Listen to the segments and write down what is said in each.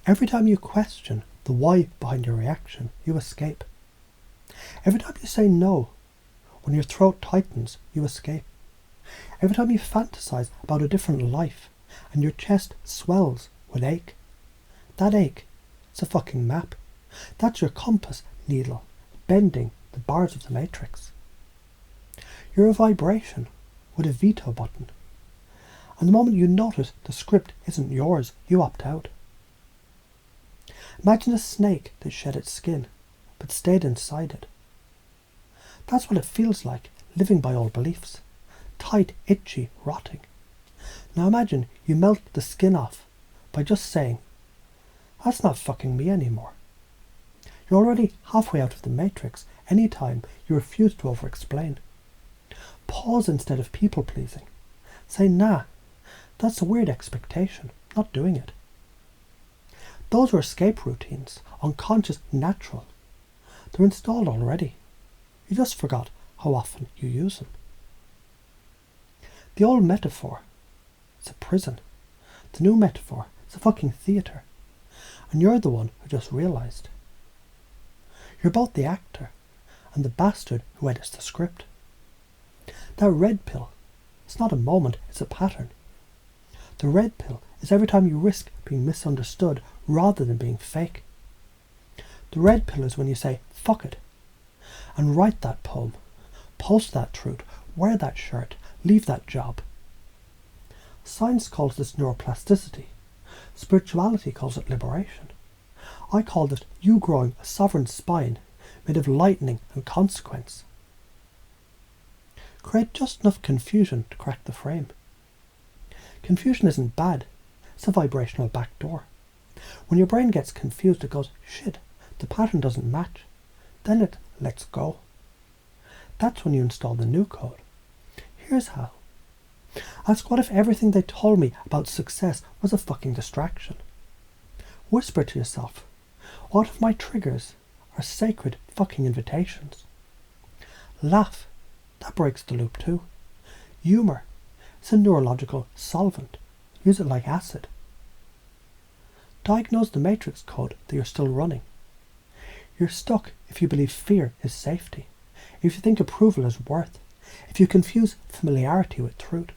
Every time you question the why behind your reaction, you escape. Every time you say no, when your throat tightens, you escape. Every time you fantasize about a different life and your chest swells with ache, that ache is a fucking map. That's your compass needle bending the bars of the matrix. You're a vibration with a veto button. And the moment you notice the script isn't yours, you opt out. Imagine a snake that shed its skin, but stayed inside it. That's what it feels like, living by old beliefs. Tight, itchy, rotting. Now imagine you melt the skin off by just saying, that's not fucking me anymore. You're already halfway out of the matrix any time you refuse to over-explain. Pause instead of people-pleasing. Say, nah, that's a weird expectation, not doing it. Those are escape routines, unconscious, natural. They're installed already. You just forgot how often you use them. The old metaphor is a prison. The new metaphor is a fucking theatre. And you're the one who just realised. You're both the actor and the bastard who edits the script. That red pill, it's not a moment, it's a pattern. The red pill is every time you risk being misunderstood rather than being fake. The red pill is when you say, fuck it, and write that poem, post that truth, wear that shirt, leave that job. Science calls this neuroplasticity. Spirituality calls it liberation. I call it you growing a sovereign spine made of lightning and consequence. Create just enough confusion to crack the frame. Confusion isn't bad, it's a vibrational backdoor. When your brain gets confused, it goes, shit, the pattern doesn't match. Then it lets go. That's when you install the new code. Here's how. Ask what if everything they told me about success was a fucking distraction? Whisper to yourself, what if my triggers are sacred fucking invitations? Laugh. That breaks the loop too. Humour. It's a neurological solvent. Use it like acid. Diagnose the matrix code that you're still running. You're stuck if you believe fear is safety, if you think approval is worth, if you confuse familiarity with truth.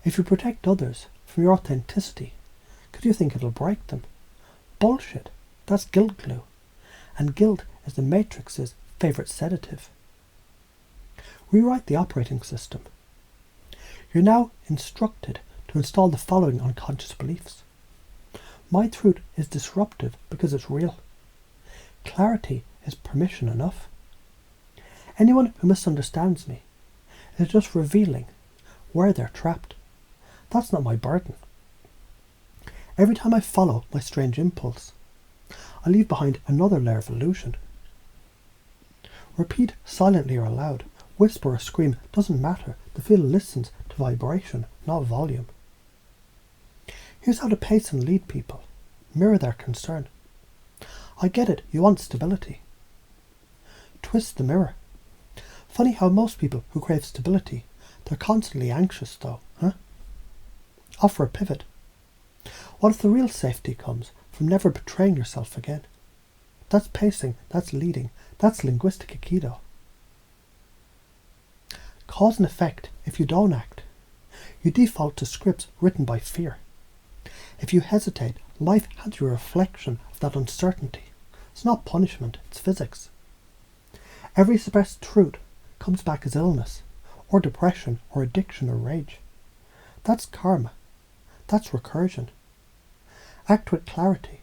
If you protect others from your authenticity, because you think it'll break them. Bullshit. That's guilt glue. And guilt is the matrix's favourite sedative. Rewrite the operating system. You're now instructed to install the following unconscious beliefs. My truth is disruptive because it's real. Clarity is permission enough. Anyone who misunderstands me is just revealing where they're trapped. That's not my burden. Every time I follow my strange impulse, I leave behind another layer of illusion. Repeat silently or aloud. Whisper or scream, doesn't matter. The field listens to vibration, not volume. Here's how to pace and lead people. Mirror their concern. I get it, you want stability. Twist the mirror. Funny how most people who crave stability, they're constantly anxious though, huh? Offer a pivot. What if the real safety comes from never betraying yourself again? That's pacing, that's leading, that's linguistic aikido. Cause and effect if you don't act. You default to scripts written by fear. If you hesitate, life hands you a reflection of that uncertainty. It's not punishment, it's physics. Every suppressed truth comes back as illness, or depression, or addiction, or rage. That's karma. That's recursion. Act with clarity,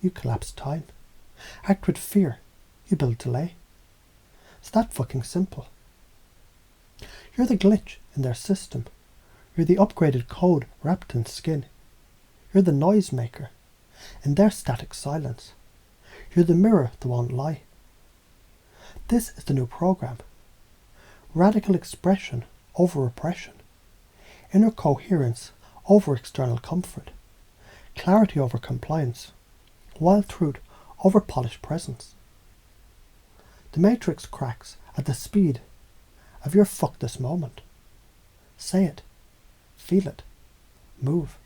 you collapse time. Act with fear, you build delay. It's that fucking simple. You're the glitch in their system. You're the upgraded code wrapped in skin. You're the noisemaker in their static silence. You're the mirror that won't lie. This is the new program. Radical expression over repression. Inner coherence over external comfort. Clarity over compliance. Wild truth over polished presence. The matrix cracks at the speed of your fuck this moment. Say it. Feel it. Move.